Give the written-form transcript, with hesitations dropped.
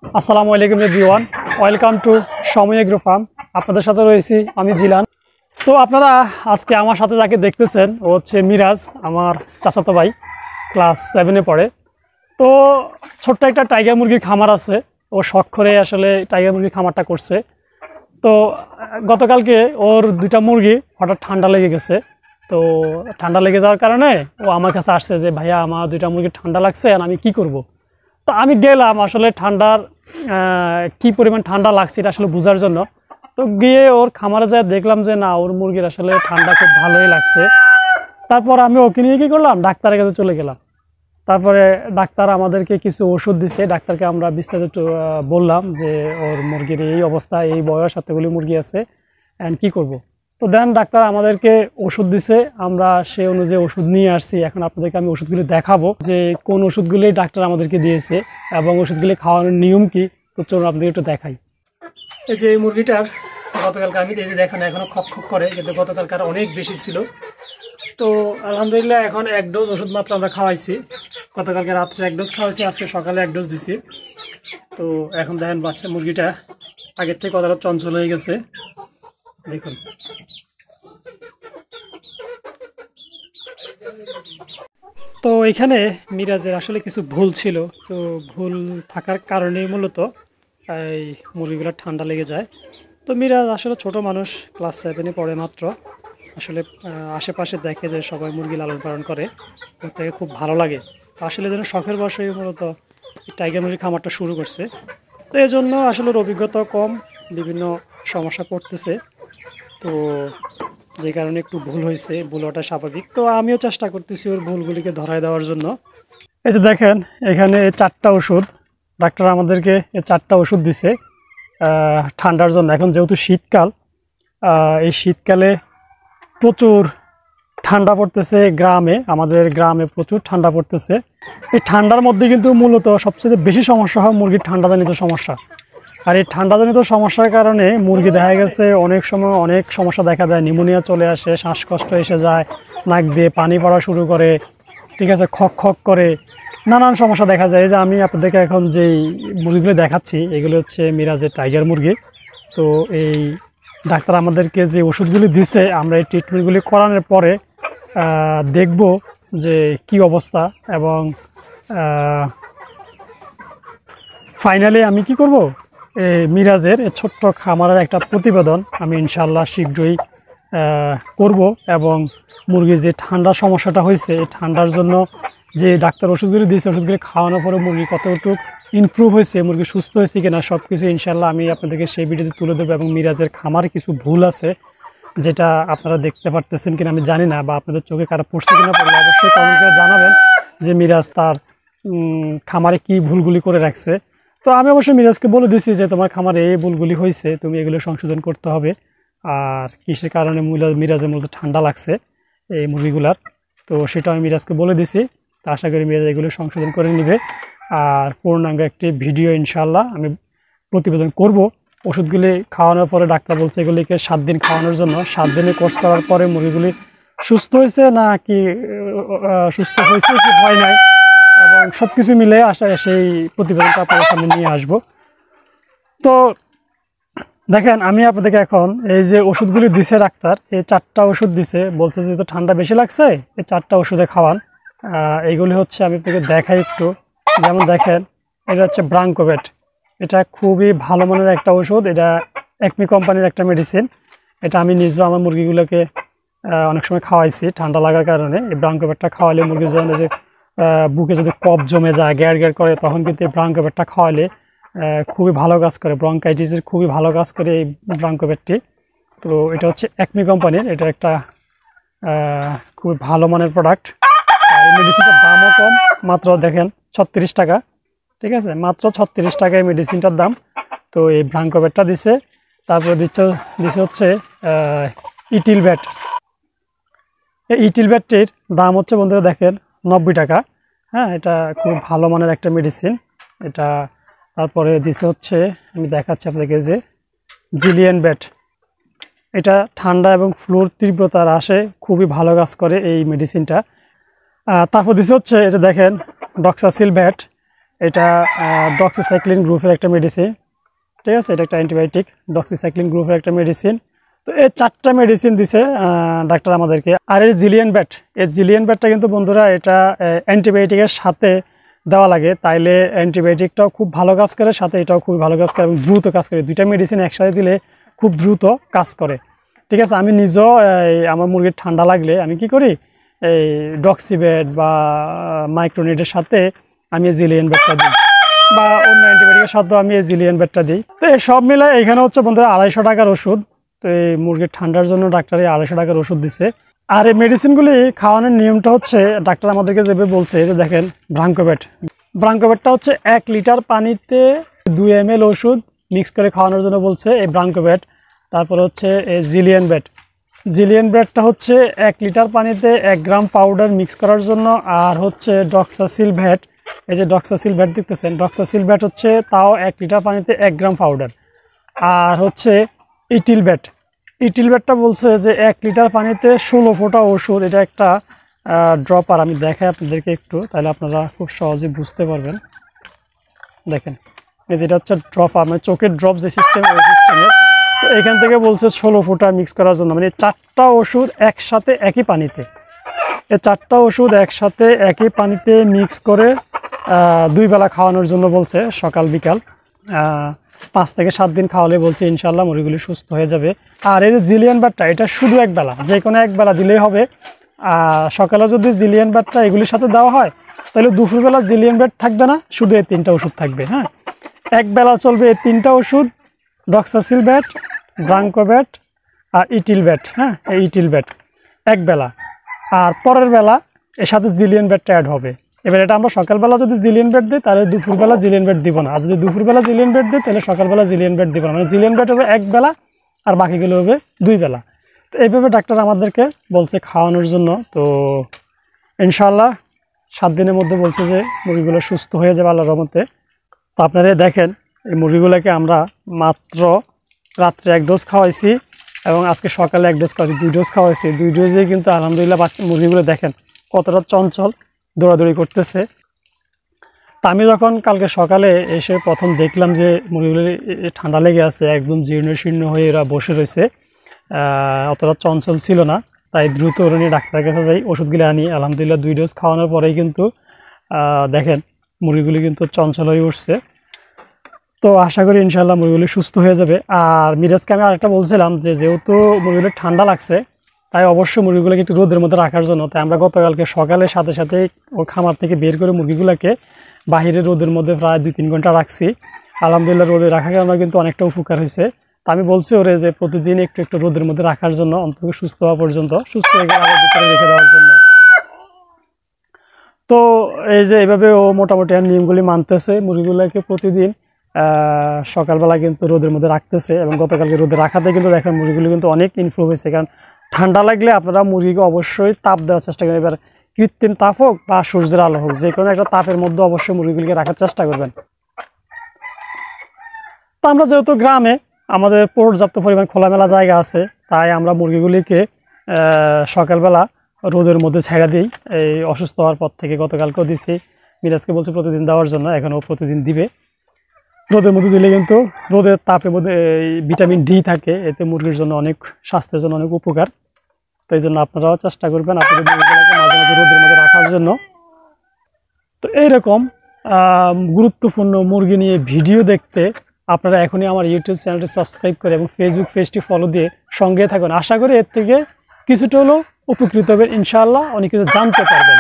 আসসালামু আলাইকুম everyone, welcome to সময় এগ্রো ফার্ম। আপনাদের সাথে রয়েছি আমি জিলান। তো আপনারা আজকে আমার সাথে যাকে দেখতেছেন ও হচ্ছে মিরাজ, আমার চাচাতো ভাই, ক্লাস 7-এ পড়ে। তো ছোট্ট একটা টাইগার মুরগির খামার আছে, ও শখ করে আসলে টাইগার মুরগির খামারটা করছে। তো গতকালকে ওর 2টা মুরগি হঠাৎ ঠান্ডা লেগে গেছে। তো ঠান্ডা লেগে যাওয়ার কারণে ও আমার কাছে আসছে যে ভাইয়া আমার 2টা মুরগি ঠান্ডা লাগছে আর আমি কি করব। তো আমি গেলাম আসলে ঠান্ডার কি পরিমাণ ঠান্ডা লাগছে এটা আসলে বোঝার জন্য। তো গিয়ে ওর খামারে যায় দেখলাম যে না, ওর মুরগির আসলে ঠান্ডা খুব ভালোই লাগছে। তারপর আমি ওকে নিয়ে কী করলাম, ডাক্তারের কাছে চলে গেলাম। তারপরে ডাক্তার আমাদেরকে কিছু ওষুধ দিচ্ছে। ডাক্তারকে আমরা বিস্তারিত বললাম যে ওর মুরগির এই অবস্থা, এই বয়স, এতগুলি মুরগি আছে, অ্যান্ড কী করব। তো দেন ডাক্তার আমাদেরকে ওষুধ দিছে, আমরা সেই অনুযায়ী ওষুধ নিয়ে আসছি। এখন আপনাদেরকে আমি ওষুধগুলি দেখাবো যে কোন ওষুধগুলি ডাক্তার আমাদেরকে দিয়েছে এবং ওষুধগুলি খাওয়ানোর নিয়ম কি। তো চলুন আপনাদের একটু দেখাই। এই যে এই মুরগিটার গতকালকে আমি এই যে দেখেন এখনও খক খক করে, কিন্তু গতকালকার অনেক বেশি ছিল। তো আলহামদুলিল্লাহ এখন 1 ডোজ ওষুধ মাত্র আমরা খাওয়াইছি। গতকালকে রাত্রে 1 ডোজ খাওয়াইছি, আজকে সকালে 1 ডোজ দিছি। তো এখন দেখেন বাচ্চা মুরগিটা আগের থেকে কতটা চঞ্চল হয়ে গেছে দেখুন। তো এখানে মিরাজের আসলে কিছু ভুল ছিল। তো ভুল থাকার কারণেই মূলত এই মুরগিগুলো ঠান্ডা লেগে যায়। তো মিরাজ আসলে ছোট মানুষ, ক্লাস 7-এ পড়ে মাত্র। আসলে আশেপাশে দেখে যে সবাই মুরগি লালন পালন করে, ওর থেকে খুব ভালো লাগে। তো আসলে যেন শখের বশে মূলত টাইগার মুরগির খামারটা শুরু করছে। তো এই জন্য আসলে ওর অভিজ্ঞতা কম, বিভিন্ন সমস্যা পড়তেছে। তো যে কারণে একটু ভুল হয়েছে, ভুল হওয়াটা স্বাভাবিক। তো আমিও চেষ্টা করতেছি ওর ভুলগুলিকে ধরায় দেওয়ার জন্য। এই যে দেখেন এখানে 4টা ওষুধ ডাক্তার আমাদেরকে, 4টা ওষুধ দিছে ঠান্ডার জন্য। এখন যেহেতু শীতকাল, এই শীতকালে প্রচুর ঠান্ডা পড়তেছে গ্রামে, আমাদের গ্রামে প্রচুর ঠান্ডা পড়তেছে। এই ঠান্ডার মধ্যে কিন্তু মূলত সবচেয়ে বেশি সমস্যা হয় মুরগির ঠান্ডাজনিত সমস্যা। আর এই ঠান্ডাজনিত সমস্যার কারণে মুরগি দেখা গেছে অনেক সময় অনেক সমস্যা দেখা দেয়। নিউমোনিয়া চলে আসে, শ্বাসকষ্ট এসে যায়, নাক দিয়ে পানি পড়া শুরু করে, ঠিক আছে, খক খক করে, নানান সমস্যা দেখা যায়। যে আমি আপনাদেরকে এখন যেই মুরগিগুলো দেখাচ্ছি এগুলো হচ্ছে মিরাজের টাইগার মুরগি। তো এই ডাক্তার আমাদেরকে যে ওষুধগুলি দিছে, আমরা এই ট্রিটমেন্টগুলি করানোর পরে দেখব যে কি অবস্থা। এবং ফাইনালি আমি কি করব, মিরাজের ছোট্ট খামারের একটা প্রতিবেদন আমি ইনশাল্লাহ শীঘ্রই করব। এবং মুরগির যে ঠান্ডার সমস্যাটা হয়েছে, এই ঠান্ডার জন্য যে ডাক্তার ওষুধগুলি দিয়েছে, ওষুধগুলি খাওয়ানোর পরে মুরগি কতটুকু ইমপ্রুভ হয়েছে, মুরগি সুস্থ হয়েছে কিনা, সব কিছু ইনশাল্লাহ আমি আপনাদেরকে সেই ভিডিওতে তুলে দেবো। এবং মিরাজের খামারে কিছু ভুল আছে যেটা আপনারা দেখতে পারতেছেন কিনা আমি জানি না, বা আপনাদের চোখে কারো পড়ছে কিনা, পড়লে অবশ্যই কমেন্ট করে জানাবেন যে মিরাজ তার খামারে কি ভুলগুলি করে রাখছে। তো আমি অবশ্যই মিরাজকে বলে দিচ্ছি যে তোমার খামারে এই ভুলগুলি হয়েছে, তুমি এগুলো সংশোধন করতে হবে। আর কিসের কারণে মিরাজের মূলত ঠান্ডা লাগছে এই মুরগিগুলার, তো সেটা আমি মিরাজকে বলে দিছি। তো আশা করি মিরাজ এগুলো সংশোধন করে নেবে। আর পূর্ণাঙ্গ একটি ভিডিও ইনশাল্লাহ আমি প্রতিবেদন করব। ওষুধগুলি খাওয়ানোর পরে ডাক্তার বলছে এগুলিকে 7 দিন খাওয়ানোর জন্য। 7 দিনে কোর্স করার পরে মুরগিগুলি সুস্থ হয়েছে না কি সুস্থ হয়েছে কি হয় নাই, এবং সব কিছু মিলে সেই প্রতিবেদনটা আপনাদের সামনে নিয়ে আসবো। তো দেখেন আমি আপনাদেরকে এখন এই যে ওষুধগুলি দিছে ডাক্তার, এই 4টা ওষুধ দিছে, বলছে যে তো ঠান্ডা বেশি লাগছে, এই 4টা ওষুধে খাওয়ান। এইগুলি হচ্ছে আমি আপনাকে দেখাই একটু। যেমন দেখেন এটা হচ্ছে ব্রাঙ্কোভেট, এটা খুবই ভালো মানের একটা ওষুধ। এটা একমি কোম্পানির একটা মেডিসিন। এটা আমি নিজেও আমার মুরগিগুলোকে অনেক সময় খাওয়াইছি ঠান্ডা লাগার কারণে। এই ব্রাঙ্কোভেটটা খাওয়ালে মুরগির জন্য যে বুকে যদি কফ জমে যায়, গ্যার গ্যার করে, তখন কিন্তু এই ব্রাঙ্কোভেটটা খাওয়ালে খুবই ভালো কাজ করে। ব্রঙ্কাইটিসের খুবই ভালো কাজ করে এই ব্রাঙ্কোভেটটি। তো এটা হচ্ছে একমি কোম্পানির, এটা একটা খুবই ভালো মানের প্রোডাক্ট। আর এই মেডিসিনটার দামও কম, মাত্র দেখেন 36 টাকা, ঠিক আছে, মাত্র 36 টাকায় মেডিসিনটার দাম। তো এই ব্রাঙ্কোভেটটা দিছে। তারপরে দিচ্ছে হচ্ছে ইটিলভ্যাট। এই ইটিলভ্যাটটির দাম হচ্ছে বন্ধুরা দেখেন 90 টাকা। হ্যাঁ, এটা খুব ভালো মানের একটা মেডিসিন এটা। তারপরে দিছে হচ্ছে, আমি দেখাচ্ছি আপনাদেরকে, যে জিলিয়ান ব্যাট। এটা ঠান্ডা এবং ফ্লুর তীব্রতার হ্রাসে খুবই ভালো কাজ করে এই মেডিসিনটা। তারপর দিছে হচ্ছে এই যে দেখেন ডক্সাসিল ব্যাট। এটা ডক্সিসাইক্লিন গ্রুপের একটা মেডিসিন, ঠিক আছে, এটা একটা অ্যান্টিবায়োটিক, ডক্সিসাইক্লিন গ্রুপের একটা মেডিসিন। তো এই 4টা মেডিসিন দিছে ডাক্তার আমাদেরকে। আর এই জিলিয়ান ব্যাটটা কিন্তু বন্ধুরা এটা অ্যান্টিবায়োটিকের সাথে দেওয়া লাগে, তাইলে অ্যান্টিবায়োটিকটাও খুব ভালো কাজ করে, সাথে এটাও খুব ভালো কাজ করে এবং দ্রুত কাজ করে। 2টা মেডিসিন একসাথে দিলে খুব দ্রুত কাজ করে, ঠিক আছে। আমি নিজেও আমার মুরগির ঠান্ডা লাগলে আমি কি করি, এই ডক্সিবেট বা মাইক্রোনিটের সাথে আমি জিলিয়ান ব্যাটটা দিই, বা অন্য অ্যান্টিবায়োটিকের সাথেও আমি এই জিলিয়ান ব্যাটটা দিই। তো এই সব মিলে এখানে হচ্ছে বন্ধুরা 250 টাকার ওষুধ। তো এই মুরগির ঠান্ডার জন্য ডাক্তার 250 টাকার ওষুধ দিছে। আর এই মেডিসিনগুলি খাওয়ানোর নিয়মটা হচ্ছে ডাক্তার আমাদেরকে যেভাবে বলছে, যে দেখেন ব্রাঙ্কোভেটটা হচ্ছে 1 লিটার পানিতে 2 ml ওষুধ মিক্স করে খাওয়ানোর জন্য বলছে এই ব্রাঙ্কোভেট। তারপর হচ্ছে এই জিলিয়ান ব্যাটটা হচ্ছে 1 লিটার পানিতে 1 গ্রাম পাউডার মিক্স করার জন্য। আর হচ্ছে ডক্সাসিলভ্যাট, এই যে ডক্সাসিলভ্যাট দেখতেছেন, ডক্সাসিলভ্যাট হচ্ছে তাও 1 লিটার পানিতে 1 গ্রাম পাউডার। আর হচ্ছে ইটিলব্যাটটা বলছে যে 1 লিটার পানিতে 16 ফোঁটা ওষুধ। এটা একটা ড্রপার, আমি দেখাই আপনাদেরকে একটু, তাহলে আপনারা খুব সহজে বুঝতে পারবেন। দেখেন এই যেটা হচ্ছে ড্রপার, মানে চোখের ড্রপ যে সিস্টেম, ওই সিস্টেমের। তো এখান থেকে বলছে 16 ফোঁটা মিক্স করার জন্য, মানে 4টা ওষুধ একসাথে একই পানিতে, এই 4টা ওষুধ একসাথে একই পানিতে মিক্স করে 2 বেলা খাওয়ানোর জন্য বলছে, সকাল বিকাল। 5 থেকে 7 দিন খাওয়ালে বলছে ইনশাল্লাহ মুরগিগুলি সুস্থ হয়ে যাবে। আর এই যে জিলিয়ান ব্যাটটা, এটা শুধু 1 বেলা, যে কোনো 1 বেলা দিলেই হবে। সকালে যদি জিলিয়ান ব্যাটটা এগুলির সাথে দেওয়া হয়, তাহলে দুপুরবেলা জিলিয়ান ব্যাট থাকবে না, শুধু এই 3টা ওষুধ থাকবে। হ্যাঁ, 1 বেলা চলবে এই 3টা ওষুধ, ডক্সাসিলভ্যাট, ব্রাঙ্কোভ্যাট আর ইটিলব্যাট। হ্যাঁ, এই ইটিলব্যাট 1 বেলা, আর পরের বেলা এর সাথে জিলিয়ান ব্যাটটা অ্যাড হবে। এবার এটা আমরা সকালবেলা যদি জিলিয়ান ব্যাট দিই, তাহলে দুপুরবেলা জিলিয়ান ব্যাট দিব না, আর যদি দুপুরবেলা জিলিয়ান ব্যাট দিই, তাহলে সকালবেলা জিলিয়ান ব্যাট দিব না। মানে জিলিয়ান ব্যাট হবে 1 বেলা, আর বাকিগুলো হবে 2 বেলা। তো এইভাবে ডাক্তার আমাদেরকে বলছে খাওয়ানোর জন্য। তো ইনশাআল্লাহ 7 দিনের মধ্যে বলছে যে মুরগিগুলো সুস্থ হয়ে যাবে আল্লাহর রহমতে। তো আপনারা দেখেন এই মুরগিগুলোকে আমরা মাত্র রাত্রে 1 ডোজ খাওয়াইছি, এবং আজকে সকালে 1 ডোজ খাওয়াইছি, 2 ডোজ খাওয়াইছি। 2 ডোজে কিন্তু আলহামদুলিল্লাহ মুরগিগুলো দেখেন কতটা চঞ্চল, দৌড়াদৌড়ি করতেছে। তা আমি যখন কালকে সকালে এসে প্রথম দেখলাম যে মুরগিগুলো ঠান্ডা লেগে আছে, একদম জীর্ণ শীর্ণ হয়ে এরা বসে রয়েছে, অতটা চঞ্চল ছিল না, তাই দ্রুত ওরা নিয়ে ডাক্তারের কাছে যাই, ওষুধগুলো আনি। আলহামদুলিল্লাহ 2 ডোজ খাওয়ানোর পরেই কিন্তু দেখেন মুরগিগুলি কিন্তু চঞ্চল হয়ে উঠছে। তো আশা করি ইনশাল্লাহ মুরগিগুলি সুস্থ হয়ে যাবে। আর মিরাজকে আমি আরেকটা বলছিলাম যে যেহেতু মুরগিগুলো ঠান্ডা লাগছে, তাই অবশ্যই মুরগিগুলোকে একটু রোদের মধ্যে রাখার জন্য, তাই আমরা গতকালকে সকালে সাথে সাথে ওর খামার থেকে বের করে মুরগিগুলোকে বাহিরে রোদের মধ্যে প্রায় 2-3 ঘন্টা রাখছি। আলহামদুলিল্লাহ রোদে রাখার কারণে কিন্তু অনেকটা উপকার হয়েছে। তা আমি বলছি ওরে যে প্রতিদিন একটু একটু রোদের মধ্যে রাখার জন্য, অন্তত সুস্থ হওয়া পর্যন্ত, সুস্থ হয়ে গেলে ভিতরে রেখে দেওয়ার জন্য। তো এই যে এইভাবে ও মোটামুটি নিয়মগুলি মানতেছে, মুরগিগুলোকে প্রতিদিন সকালবেলা কিন্তু রোদের মধ্যে রাখতেছে, এবং গতকালকে রোদে রাখাতে কিন্তু দেখেন মুরগিগুলো কিন্তু অনেক ইমপ্রুভ হয়েছে। কারণ ঠান্ডা লাগলে আপনারা মুরগিকে অবশ্যই তাপ দেওয়ার চেষ্টা করেন। এবার কৃত্রিম তাপ হোক বা সূর্যের আলো হোক, যে কোনো একটা তাপের মধ্যে অবশ্যই মুরগিগুলিকে রাখার চেষ্টা করবেন। তো আমরা যেহেতু গ্রামে আমাদের পর্যাপ্ত পরিমাণ খোলামেলা জায়গা আছে, তাই আমরা মুরগিগুলিকে সকালবেলা রোদের মধ্যে ছেড়ে দিই। এই অসুস্থ হওয়ার পর থেকে গতকালকেও দিছি, মিরাজকে বলছে প্রতিদিন দেওয়ার জন্য, এখনও প্রতিদিন দিবে। রোদের মধ্যে দিলে কিন্তু রোদের তাপের মধ্যে ভিটামিন ডি থাকে, এতে মুরগির জন্য অনেক, স্বাস্থ্যের জন্য অনেক উপকার। তো এই জন্য আপনারাও চেষ্টা করবেন আপনাদের মুরগিগুলোকে মাঝে মাঝে রোদের মধ্যে রাখার জন্য। তো এইরকম গুরুত্বপূর্ণ মুরগি নিয়ে ভিডিও দেখতে আপনারা এখনই আমার ইউটিউব চ্যানেলটি সাবস্ক্রাইব করে এবং ফেসবুক পেজটি ফলো দিয়ে সঙ্গে থাকুন। আশা করি এর থেকে কিছুটা হলেও উপকৃত হবেন, ইনশাআল্লাহ অনেক কিছু জানতে পারবেন।